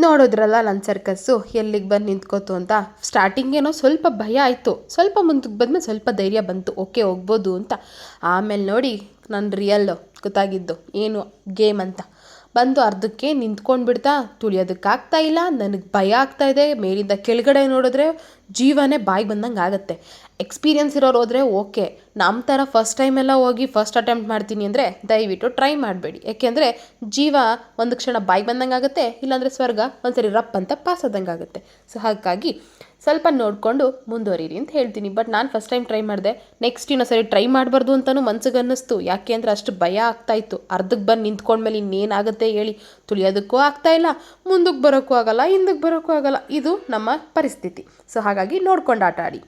ನೋಡಿದ್ರಲ್ಲ ನನ್ನ ಸರ್ಕಸ್ಸು ಎಲ್ಲಿಗೆ ಬಂದು ನಿಂತ್ಕೋತು ಅಂತ. ಸ್ಟಾರ್ಟಿಂಗ್ ಏನೋ ಸ್ವಲ್ಪ ಭಯ ಆಯಿತು, ಸ್ವಲ್ಪ ಮುಂದಕ್ಕೆ ಬಂದಮೇಲೆ ಸ್ವಲ್ಪ ಧೈರ್ಯ ಬಂತು, ಓಕೆ ಹೋಗ್ಬೋದು ಅಂತ. ಆಮೇಲೆ ನೋಡಿ ನನ್ನ ರಿಯಲ್ಲು ಗೊತ್ತಾಗಿದ್ದು ಏನು ಗೇಮ್ ಅಂತ. ಬಂದು ಅರ್ಧಕ್ಕೆ ನಿಂತ್ಕೊಂಡು ಬಿಡ್ತಾ, ತುಳಿಯೋದಕ್ಕಾಗ್ತಾ ಇಲ್ಲ, ನನಗೆ ಭಯ ಆಗ್ತಾಯಿದೆ. ಮೇಲಿಂದ ಕೆಳಗಡೆ ನೋಡಿದ್ರೆ ಜೀವನೇ ಬಾಯಿಗೆ ಬಂದಂಗೆ ಆಗುತ್ತೆ. ಎಕ್ಸ್ಪೀರಿಯೆನ್ಸ್ ಇರೋರು ಹೋದರೆ ಓಕೆ, ನಮ್ಮ ಥರ ಫಸ್ಟ್ ಟೈಮೆಲ್ಲ ಹೋಗಿ ಫಸ್ಟ್ ಅಟೆಂಪ್ಟ್ ಮಾಡ್ತೀನಿ ಅಂದರೆ ದಯವಿಟ್ಟು ಟ್ರೈ ಮಾಡಬೇಡಿ. ಯಾಕೆಂದರೆ ಜೀವ ಒಂದು ಕ್ಷಣ ಬಾಯಿಗೆ ಬಂದಂಗೆ ಆಗುತ್ತೆ, ಇಲ್ಲಾಂದರೆ ಸ್ವರ್ಗ ಒಂದ್ಸರಿ ರಪ್ ಅಂತ ಪಾಸ್ ಆದಂಗೆ ಆಗುತ್ತೆ. ಸೊ ಹಾಗಾಗಿ ಸ್ವಲ್ಪ ನೋಡಿಕೊಂಡು ಮುಂದುವರಿರಿ ಅಂತ ಹೇಳ್ತೀನಿ. ಬಟ್ ನಾನು ಫಸ್ಟ್ ಟೈಮ್ ಟ್ರೈ ಮಾಡಿದೆ. ನೆಕ್ಸ್ಟ್ ಇನ್ನೊಂದ್ಸರಿ ಟ್ರೈ ಮಾಡಬಾರ್ದು ಅಂತಲೂ ಮನ್ಸಿಗೆ ಅನ್ನಿಸ್ತು. ಯಾಕೆ ಅಂದರೆ ಅಷ್ಟು ಭಯ ಆಗ್ತಾಯಿತ್ತು. ಅರ್ಧಕ್ಕೆ ಬಂದು ನಿಂತ್ಕೊಂಡ್ಮೇಲೆ ಇನ್ನೇನಾಗುತ್ತೆ ಹೇಳಿ, ತುಳಿಯೋದಕ್ಕೂ ಆಗ್ತಾಯಿಲ್ಲ, ಮುಂದಕ್ಕೆ ಬರೋಕ್ಕೂ ಆಗಲ್ಲ, ಹಿಂದಕ್ಕೆ ಬರೋಕ್ಕೂ ಆಗಲ್ಲ. ಇದು ನಮ್ಮ ಪರಿಸ್ಥಿತಿ. ಸೊ ಹಾಗಾಗಿ ನೋಡ್ಕೊಂಡು ಆಟ ಆಡಿ.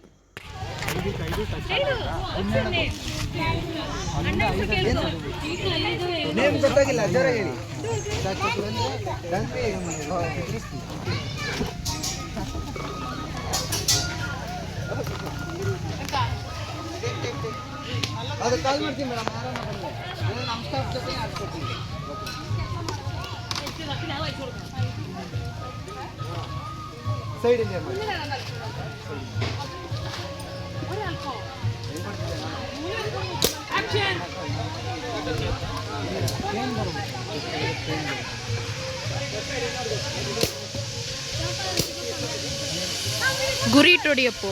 ಅದು ಕಾಲ್ ಮಾಡ್ತೀನಿ ಮೇಡಮ್, ನಮ್ಮ ಸ್ಟಾಫ್ ಜೊತೆ ಆಡ್ಕೊಡ್ತೀನಿ. ಸೈಡಿಂದ ಮಾಡಿ. ಗುರಿ ಇಟ್ಟೊಡಿಯಪ್ಪು.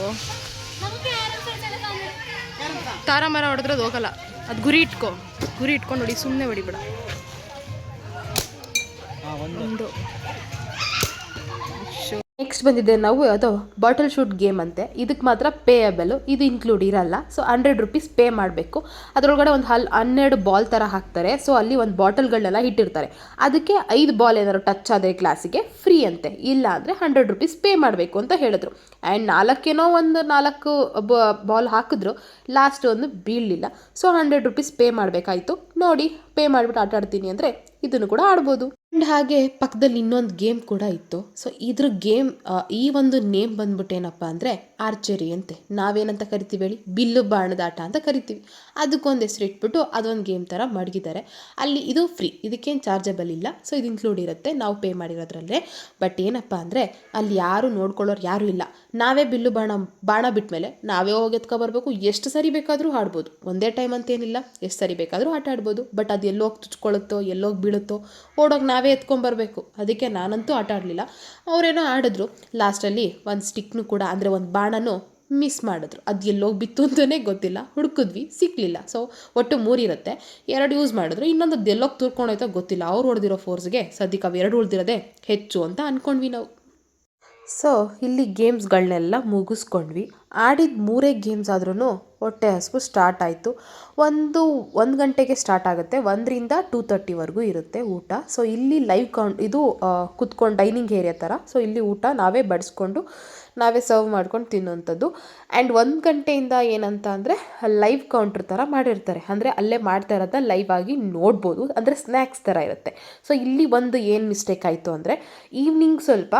ತಾರ ಮರ ಹೊಡೆದ್ರೆ ಅದು ಹೋಗಲ್ಲ. ಅದು ಗುರಿ ಇಟ್ಕೊಂಡು ಹೊಡಿ, ಸುಮ್ಮನೆ ಹೊಡಿಬೇಡ. ಒಂದು ನೆಕ್ಸ್ಟ್ ಬಂದಿದೆ ನಾವು ಅದು ಬಾಟಲ್ ಶೂಟ್ ಗೇಮ್ ಅಂತೆ. ಇದಕ್ಕೆ ಮಾತ್ರ ಪೇಯಬಲು, ಇದು ಇನ್ಕ್ಲೂಡ್ ಇರಲ್ಲ. ಸೊ 100 ರೂಪೀಸ್ ಪೇ ಮಾಡಬೇಕು. ಅದರೊಳಗಡೆ ಒಂದು 12 ಬಾಲ್ ಥರ ಹಾಕ್ತಾರೆ. ಸೊ ಅಲ್ಲಿ ಒಂದು ಬಾಟಲ್ಗಳನ್ನೆಲ್ಲ ಇಟ್ಟಿರ್ತಾರೆ. ಅದಕ್ಕೆ 5 ಬಾಲ್ ಏನಾದ್ರು ಟಚ್ ಆದರೆ ಗ್ಲಾಸಿಗೆ ಫ್ರೀ ಅಂತೆ. ಇಲ್ಲ ಅಂದರೆ 100 ರೂಪೀಸ್ ಪೇ ಮಾಡಬೇಕು ಅಂತ ಹೇಳಿದ್ರು. ಆ್ಯಂಡ್ 4 ಬಾಲ್ ಹಾಕಿದ್ರು, ಲಾಸ್ಟ್ ಒಂದು ಬೀಳಲಿಲ್ಲ. ಸೊ 100 ರೂಪೀಸ್ ಪೇ ಮಾಡಬೇಕಾಯಿತು. ನೋಡಿ, ಪೇ ಮಾಡಿಬಿಟ್ಟು ಆಟ ಆಡ್ತೀನಿ ಅಂದರೆ ಇದನ್ನು ಕೂಡ ಆಡ್ಬೋದು. ಆ್ಯಂಡ್ ಹಾಗೆ ಪಕ್ಕದಲ್ಲಿ ಇನ್ನೊಂದು ಗೇಮ್ ಕೂಡ ಇತ್ತು. ಸೊ ಇದ್ರ ಗೇಮ್ ಈ ಒಂದು ನೇಮ್ ಬಂದ್ಬಿಟ್ಟು ಏನಪ್ಪ ಅಂದರೆ ಆರ್ಚರಿ ಅಂತೆ. ನಾವೇನಂತ ಕರಿತೀವಿ ಹೇಳಿ, ಬಿಲ್ಲು ಬಾಣದ ಆಟ ಅಂತ ಕರಿತೀವಿ. ಅದಕ್ಕೊಂದು ಹೆಸರು ಇಟ್ಬಿಟ್ಟು ಅದೊಂದು ಗೇಮ್ ಥರ ಮಡಗಿದ್ದಾರೆ. ಅಲ್ಲಿ ಇದು ಫ್ರೀ, ಇದಕ್ಕೇನು ಚಾರ್ಜಬಲ್ ಇಲ್ಲ. ಸೊ ಇದು ಇನ್ಕ್ಲೂಡ್ ಇರುತ್ತೆ ನಾವು ಪೇ ಮಾಡಿರೋದ್ರಲ್ಲೇ. ಬಟ್ ಏನಪ್ಪ ಅಂದರೆ ಅಲ್ಲಿ ಯಾರು ನೋಡ್ಕೊಳ್ಳೋರು ಯಾರೂ ಇಲ್ಲ. ನಾವೇ ಬಿಲ್ಲು ಬಾಣ ಬಿಟ್ಮೇಲೆ ನಾವೇ ಹೋಗಿ ಎತ್ಕೊಬರ್ಬೇಕು. ಎಷ್ಟು ಸರಿ ಬೇಕಾದರೂ ಆಡ್ಬೋದು. ಒಂದೇ ಟೈಮ್ ಅಂತೇನಿಲ್ಲ, ಎಷ್ಟು ಸರಿ ಬೇಕಾದರೂ ಆಟ ಆಡ್ಬೋದು. ಬಟ್ ಅದು ಎಲ್ಲೋಗಿ ತುಚ್ಕೊಳ್ಳುತ್ತೋ, ಎಲ್ಲೋಗಿ ಬೀಳುತ್ತೋ, ಓಡೋಗಿ ನಾವೇ ಎತ್ಕೊಂಬರ್ಬೇಕು. ಅದಕ್ಕೆ ನಾನಂತೂ ಆಟ ಆಡಲಿಲ್ಲ. ಅವರೇನೋ ಆಡಿದ್ರು. ಲಾಸ್ಟಲ್ಲಿ ಒಂದು ಸ್ಟಿಕ್ನು ಕೂಡ, ಅಂದರೆ ಒಂದು ಬಾಣನೂ ಮಿಸ್ ಮಾಡಿದ್ರು. ಅದು ಎಲ್ಲೋಗಿ ಬಿತ್ತು ಅಂತಲೇ ಗೊತ್ತಿಲ್ಲ. ಹುಡುಕಿದ್ವಿ, ಸಿಕ್ಕಲಿಲ್ಲ. ಸೊ ಒಟ್ಟು 3 ಇರುತ್ತೆ. 2 ಯೂಸ್ ಮಾಡಿದ್ರು. ಇನ್ನೊಂದು ಎಲ್ಲೋಗಿ ತೂರ್ಕೊಂಡೋಯ್ತೋ ಗೊತ್ತಿಲ್ಲ. ಅವ್ರು ಹೊಡೆದಿರೋ ಫೋರ್ಸ್ಗೆ ಸದ್ಯಕ್ಕೆ ಅವು 2 ಉಳಿದಿರೋದೇ ಹೆಚ್ಚು ಅಂತ ಅಂದ್ಕೊಂಡ್ವಿ ನಾವು. ಸೊ ಇಲ್ಲಿ ಗೇಮ್ಸ್ಗಳನ್ನೆಲ್ಲ ಮುಗಿಸ್ಕೊಂಡ್ವಿ. ಆಡಿದ 3 ಗೇಮ್ಸ್ ಆದ್ರೂ ಹೊಟ್ಟೆ ಹಸಿವು ಸ್ಟಾರ್ಟ್ ಆಯಿತು. 1 ಗಂಟೆಗೆ ಸ್ಟಾರ್ಟ್ ಆಗುತ್ತೆ. 1ರಿಂದ 2:30ವರೆಗೂ ಇರುತ್ತೆ ಊಟ. ಸೊ ಇಲ್ಲಿ ಲೈವ್ ಇದು ಕುತ್ಕೊಂಡು ಡೈನಿಂಗ್ ಏರಿಯಾ ಥರ. ಸೊ ಇಲ್ಲಿ ಊಟ ನಾವೇ ಬಡಿಸ್ಕೊಂಡು ನಾವೇ ಸರ್ವ್ ಮಾಡ್ಕೊಂಡು ತಿನ್ನೋಂಥದ್ದು. ಆ್ಯಂಡ್ 1 ಗಂಟೆಯಿಂದ ಏನಂತ ಅಂದರೆ ಲೈವ್ ಕೌಂಟ್ರ್ ಥರ ಮಾಡಿರ್ತಾರೆ. ಅಂದರೆ ಅಲ್ಲೇ ಮಾಡ್ತಾ ಇರೋದನ್ನ ಲೈವ್ ಆಗಿ ನೋಡ್ಬೋದು. ಅಂದರೆ ಸ್ನ್ಯಾಕ್ಸ್ ಥರ ಇರುತ್ತೆ. ಸೊ ಇಲ್ಲಿ ಒಂದು ಏನು ಮಿಸ್ಟೇಕ್ ಆಯಿತು ಅಂದರೆ ಈವ್ನಿಂಗ್ ಸ್ವಲ್ಪ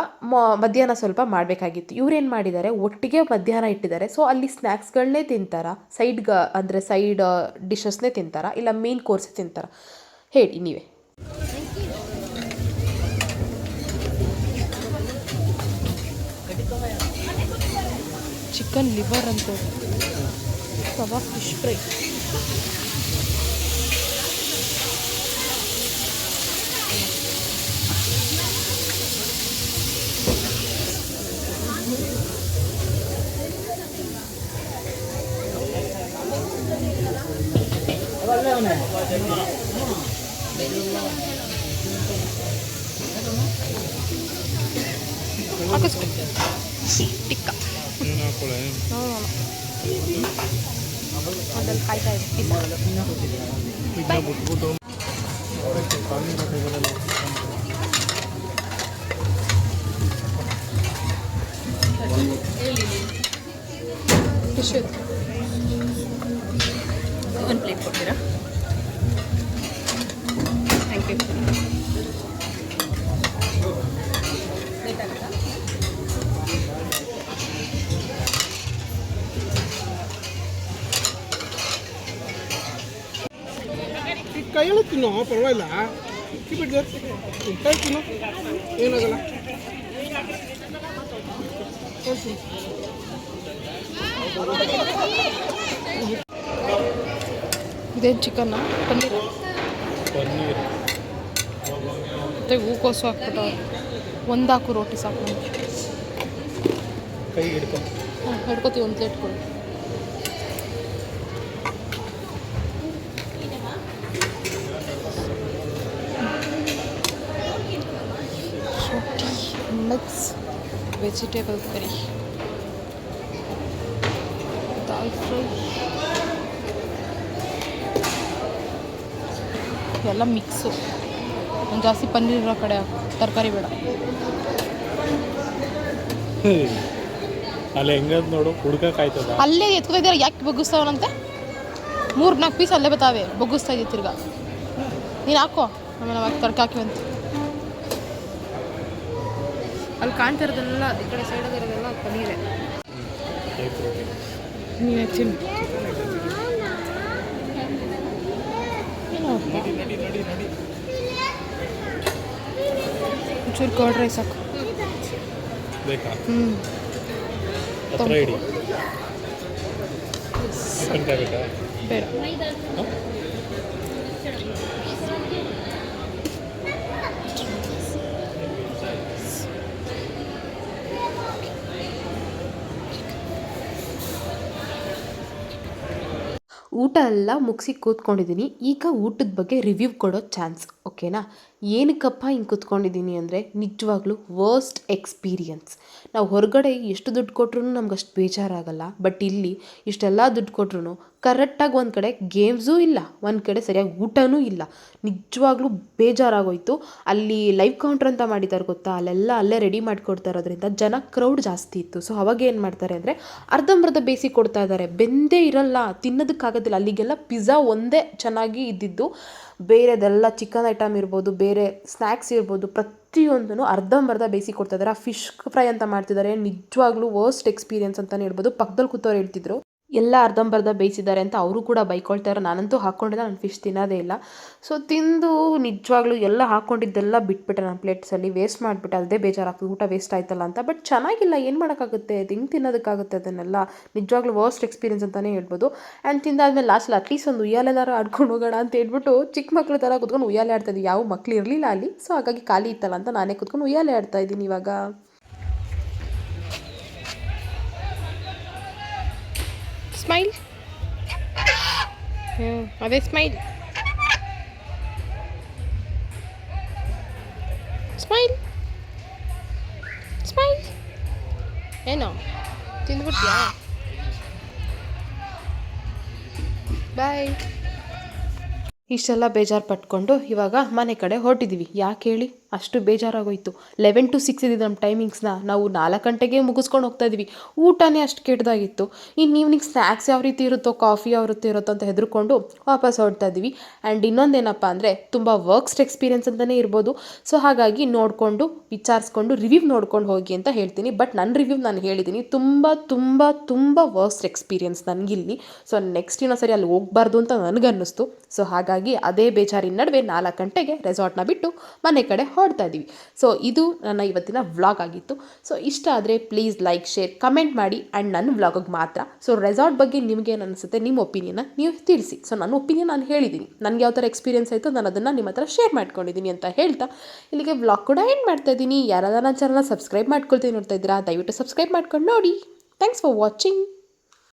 ಮಧ್ಯಾಹ್ನ ಸ್ವಲ್ಪ ಮಾಡಬೇಕಾಗಿತ್ತು. ಇವ್ರೇನು ಮಾಡಿದ್ದಾರೆ, ಒಟ್ಟಿಗೆ ಮಧ್ಯಾಹ್ನ ಇಟ್ಟಿದ್ದಾರೆ. ಸೊ ಅಲ್ಲಿ ಸ್ನ್ಯಾಕ್ಸ್ಗಳನ್ನೇ ತಿಂತಾರ, ಅಂದರೆ ಸೈಡ್ ಡಿಶಸ್ನೇ ತಿಂತಾರ, ಇಲ್ಲ ಮೇನ್ ಕೋರ್ಸೇ ತಿಂತಾರ? ಹೇಳಿ ನೀವೇ. ಚಿಕನ್ ಲಿವರ್ ಅಂತ, ಕಬಾಬ್, ಫಿಶ್ ಫ್ರೈ. ಹಾಕಿಸ್ಕೊ ಟಿಕ್ಕ. ಅದ್ರಲ್ಲಿ ಕಾಯ್ತಾ ಇದೆ. ಫಿಶ್ ಒಂದು ಪ್ಲೇಟ್ ಕೊಡ್ತೀರಾ? Thank you. ಕೈಯಲ್ಲಿ ತಿನ್ನೋ, ಪರವಾಗಿಲ್ಲ. ಕೈ ತಿನ್ನೋ, ಏನಾಗಲ್ಲ. ಇದೇನು ಚಿಕನ್ನ? ಪನ್ನೀರ್ ಮತ್ತು ಹೂಕೋಸು ಹಾಕ್ಬಿಟ್ಟು ಒಂದು ಹಾಕು, ರೋಟಿ ಸಾಕು ನಮಗೆ. ಕೈ ಹಿಡ್ಕೊ. ಹಿಡ್ಕೊತೀವಿ. ಒಂದು ಪ್ಲೇಟ್ ಕೊಡು. ಮಿಕ್ಸ್ ವೆಜಿಟೇಬಲ್ ಕರಿ. ಫ್ರೈ ಎಲ್ಲ ಮಿಕ್ಸು. ಒಂದು ಜಾಸ್ತಿ ಪನ್ನೀರ್ ಇರೋ ಕಡೆ ಹಾಕು, ತರಕಾರಿ ಬೇಡ. ಅಲ್ಲಿ ಹೆಂಗದ್ ನೋಡು, ಹುಡ್ಕಕ್ಕಾಯ್ತದ. ಅಲ್ಲೇ ಎತ್ಕೊತಾ ಇದ್ದಾರೆ, ಯಾಕೆ ಬಗ್ಗಿಸ್ತಾವನಂತೆ? 3-4 ಪೀಸ್ ಅಲ್ಲೇ ಬತ್ತಾವೆ, ಬಗ್ಗಿಸ್ತಾ ಇದ್ದೀವಿ ತಿರ್ಗಾ. ನೀನು ಹಾಕೋ, ಆಮೇಲೆ ನಾವು ತಡ್ಕ ಹಾಕಿವಂತ. ಅಲ್ಲಿ ಕಾಣ್ತಾ ಇರೋದೆಲ್ಲ ಈ ಕಡೆ ಸೈಡಲ್ಲಿ ಇರೋದೆಲ್ಲ ಪನ್ನೀರೇ. ನೀನು ತಿನ್ನು. ಒಂಚೂರು ಕರ್ಡ್ ರೈಸ್ ಹಾಕು. ಬೇಕಾ? ಹತ್ರ ಇಡಿ. ಬೇಕಾ? ಬೇಡ. ಊಟ ಎಲ್ಲ ಮುಗಿಸಿ ಕೂತ್ಕೊಂಡಿದ್ದೀನಿ. ಈಗ ಊಟದ ಬಗ್ಗೆ ರಿವ್ಯೂ ಕೊಡೋ ಚಾನ್ಸ್, ಓಕೆನಾ? ಏನಕ್ಕಪ್ಪ ಹಿಂಗೆ ಕೂತ್ಕೊಂಡಿದ್ದೀನಿ ಅಂದರೆ, ನಿಜವಾಗ್ಲೂ ವರ್ಸ್ಟ್ ಎಕ್ಸ್ಪೀರಿಯನ್ಸ್. ನಾವು ಹೊರಗಡೆ ಎಷ್ಟು ದುಡ್ಡು ಕೊಟ್ರೂ ನಮ್ಗೆ ಅಷ್ಟು ಬೇಜಾರಾಗಲ್ಲ. ಬಟ್ ಇಲ್ಲಿ ಇಷ್ಟೆಲ್ಲ ದುಡ್ಡು ಕೊಟ್ರು ಕರೆಕ್ಟಾಗಿ ಒಂದು ಕಡೆ ಗೇಮ್ಸೂ ಇಲ್ಲ, ಒಂದು ಕಡೆ ಸರಿಯಾಗಿ ಊಟನೂ ಇಲ್ಲ. ನಿಜವಾಗ್ಲೂ ಬೇಜಾರಾಗೋಯ್ತು. ಅಲ್ಲಿ ಲೈವ್ ಕೌಂಟ್ರ್ ಅಂತ ಮಾಡಿದ್ದಾರೆ ಗೊತ್ತಾ, ಅಲ್ಲೇ ರೆಡಿ ಮಾಡಿಕೊಡ್ತಾ ಇರೋದ್ರಿಂದ ಜನ ಕ್ರೌಡ್ ಜಾಸ್ತಿ ಇತ್ತು. ಸೊ ಅವಾಗ ಏನು ಮಾಡ್ತಾರೆ ಅಂದರೆ ಅರ್ಧಂಬರ್ಧ ಬೇಯಿಸಿ ಕೊಡ್ತಾ ಇದ್ದಾರೆ, ಬೆಂದೇ ಇರಲ್ಲ, ತಿನ್ನೋದಕ್ಕಾಗೋದಿಲ್ಲ. ಅಲ್ಲಿಗೆಲ್ಲ ಪಿಜ್ಜಾ ಒಂದೇ ಚೆನ್ನಾಗಿ ಇದ್ದಿದ್ದು, ಬೇರೆದೆಲ್ಲ ಚಿಕನ್ ಐಟಮ್ ಇರ್ಬೋದು, ಬೇರೆ ಸ್ನ್ಯಾಕ್ಸ್ ಇರ್ಬೋದು, ಪ್ರತಿಯೊಂದೂ ಅರ್ಧಂಬರ್ಧ ಬೇಯಿಸಿ ಕೊಡ್ತಾ ಇದ್ದಾರೆ. ಆ ಫಿಶ್ ಫ್ರೈ ಅಂತ ಮಾಡ್ತಿದ್ದಾರೆ, ನಿಜವಾಗ್ಲೂ ವರ್ಸ್ಟ್ ಎಕ್ಸ್ಪೀರಿಯನ್ಸ್ ಅಂತಲೇ ಹೇಳ್ಬೋದು. ಪಕ್ಕದಲ್ಲಿ ಕೂತವ್ರು ಹೇಳ್ತಿದ್ರು ಎಲ್ಲ ಅರ್ಧಂಬರ್ಧ ಬೇಯಿಸಿದ್ದಾರೆ ಅಂತ. ಅವರು ಕೂಡ ಬೈಕೊಳ್ತಾರೆ. ನಾನಂತೂ ಹಾಕ್ಕೊಂಡಿಲ್ಲ, ನಾನು ಫಿಶ್ ತಿನ್ನೋದೇ ಇಲ್ಲ. ಸೊ ತಿಂದು ನಿಜವಾಗ್ಲೂ ಎಲ್ಲ ಹಾಕ್ಕೊಂಡಿದ್ದೆಲ್ಲ ಬಿಟ್ಬಿಟ್ಟೆ ನನ್ನ ಪ್ಲೇಟ್ಸಲ್ಲಿ, ವೇಸ್ಟ್ ಮಾಡಿಬಿಟ್ಟೆ. ಅದೇ ಬೇಜಾರಾಗ್ತದೆ, ಊಟ ವೇಸ್ಟ್ ಆಯ್ತಲ್ಲ ಅಂತ. ಬಟ್ ಚೆನ್ನಾಗಿಲ್ಲ, ಏನು ಮಾಡೋಕ್ಕಾಗುತ್ತೆ, ಅದು ಹಿಂಗೆ ತಿನ್ನೋದಕ್ಕಾಗುತ್ತೆ ಅದನ್ನೆಲ್ಲ. ನಿಜವಾಗ್ಲೂ ವರ್ಸ್ಟ್ ಎಕ್ಸ್ಪೀರಿಯನ್ಸ್ ಅಂತಲೇ ಹೇಳ್ಬೋದು. ಆ್ಯಂಡ್ ತಿಂದಾದ್ಮೇಲೆ ಲಾಸ್ಟಲ್ಲಿ ಅಟ್ಲೀಸ್ಟ್ ಒಂದು ಉಯ್ಯಾಲೆನಾರು ಆಡ್ಕೊಂಡು ಹೋಗೋಣ ಅಂತ ಹೇಳ್ಬಿಟ್ಟು ಚಿಕ್ಕ ಮಕ್ಳ ಥರ ಕೂತ್ಕೊಂಡು ಉಯ್ಯಾಲೆ ಆಡ್ತಾಯಿದ್ವಿ. ಯಾವ ಮಕ್ಳು ಇರಲಿಲ್ಲ ಅಲ್ಲಿ, ಸೊ ಹಾಗಾಗಿ ಖಾಲಿ ಇತ್ತಲ್ಲ ಅಂತ ನಾನೇ ಕೂತ್ಕೊಂಡು ಉಯ್ಯಾಲೆ ಆಡ್ತಾಯಿದ್ದೀನಿ ಇವಾಗ. ಸ್ಮೈಲ್. ಅದೇ ಸ್ಮೈಲ್. Smile smile. ಏನೋ ತಿಂದ್ಬಿಟ್ಯಾ? ಬಾಯ್. ಇಷ್ಟೆಲ್ಲ ಬೇಜಾರು ಪಟ್ಕೊಂಡು ಇವಾಗ ಮನೆ ಕಡೆ ಹೊರಟಿದ್ದೀವಿ. ಯಾಕೆ ಹೇಳಿ ಅಷ್ಟು ಬೇಜಾರಾಗೋಯ್ತು. 11 to 6 ಇದ್ದಿದ್ದು ನಮ್ಮ ಟೈಮಿಂಗ್ಸ್ನ ನಾವು 4 ಗಂಟೆಗೆ ಮುಗಿಸ್ಕೊಂಡು ಹೋಗ್ತಾಯಿದ್ವಿ. ಊಟನೇ ಅಷ್ಟು ಕೆಟ್ಟದಾಗಿತ್ತು. ಇನ್ನು ಈವ್ನಿಂಗ್ ಸ್ನ್ಯಾಕ್ಸ್ ಯಾವ ರೀತಿ ಇರುತ್ತೋ, ಕಾಫಿ ಯಾವ ರೀತಿ ಇರುತ್ತೋ ಅಂತ ಹೆದರ್ಕೊಂಡು ವಾಪಸ್ ಹೊರಡ್ತಾ ಇದ್ವಿ. ಆ್ಯಂಡ್ ಇನ್ನೊಂದೇನಪ್ಪ ಅಂದರೆ ತುಂಬ ವರ್ಸ್ಟ್ ಎಕ್ಸ್ಪೀರಿಯನ್ಸ್ ಅಂತಲೇ ಇರ್ಬೋದು. ಸೊ ಹಾಗಾಗಿ ನೋಡಿಕೊಂಡು ವಿಚಾರಿಸ್ಕೊಂಡು ರಿವ್ಯೂ ನೋಡ್ಕೊಂಡು ಹೋಗಿ ಅಂತ ಹೇಳ್ತೀನಿ. ಬಟ್ ನನ್ನ ರಿವ್ಯೂ ನಾನು ಹೇಳಿದ್ದೀನಿ, ತುಂಬ ತುಂಬ ತುಂಬ ವರ್ಸ್ಟ್ ಎಕ್ಸ್ಪೀರಿಯನ್ಸ್ ನನಗಿಲ್ಲಿ. ಸೊ ನೆಕ್ಸ್ಟ್ ಇನ್ನೊಂದ್ಸರಿ ಅಲ್ಲಿ ಹೋಗಬಾರ್ದು ಅಂತ ನನಗನ್ನಿಸ್ತು. ಸೊ ಹಾಗಾಗಿ ಅದೇ ಬೇಜಾರಿನ ನಡುವೆ 4 ಗಂಟೆಗೆ ರೆಸಾರ್ಟ್ನ ಬಿಟ್ಟು ಮನೆ ಕಡೆ ಹೊರಡ್ತಾ ಇದ್ದೀವಿ. ಸೊ ಇದು ನನ್ನ ಇವತ್ತಿನ ವ್ಲಾಗ್ ಆಗಿತ್ತು. ಸೊ ಇಷ್ಟ ಆದರೆ ಪ್ಲೀಸ್ ಲೈಕ್, ಶೇರ್, ಕಮೆಂಟ್ ಮಾಡಿ. ಆ್ಯಂಡ್ ನನ್ನ ವ್ಲಾಗಿಗೆ ಮಾತ್ರ. ಸೊ ರೆಸಾರ್ಟ್ ಬಗ್ಗೆ ನಿಮಗೇನು ಅನಿಸುತ್ತೆ, ನಿಮ್ಮ ಒಪಿನಿಯನ್ನ ನೀವು ತಿಳಿಸಿ. ಸೊ ನನ್ನ ಒಪಿನಿಯನ್ ನಾನು ಹೇಳಿದ್ದೀನಿ, ನನಗೆ ಯಾವ ಥರ ಎಕ್ಸ್ಪೀರಿಯನ್ಸ್ ಆಯಿತು ನಾನು ಅದನ್ನು ನಿಮ್ಮ ಹತ್ರ ಶೇರ್ ಮಾಡ್ಕೊಂಡಿದ್ದೀನಿ ಅಂತ ಹೇಳ್ತಾ ಇಲ್ಲಿಗೆ ವ್ಲಾಗ್ ಕೂಡ ಎಂಡ್ ಮಾಡ್ತಾ ಇದ್ದೀನಿ. ಯಾರಾದ್ರೂ ನನ್ನ ಚಾನಲ್ನ ಸಬ್ಸ್ಕ್ರೈಬ್ ಮಾಡ್ಕೊಳ್ತೀನಿ ನೋಡ್ತಾ ಇದ್ದೀರಾ, ದಯವಿಟ್ಟು ಸಬ್ಸ್ಕ್ರೈಬ್ ಮಾಡ್ಕೊಂಡು ನೋಡಿ. Thanks for watching.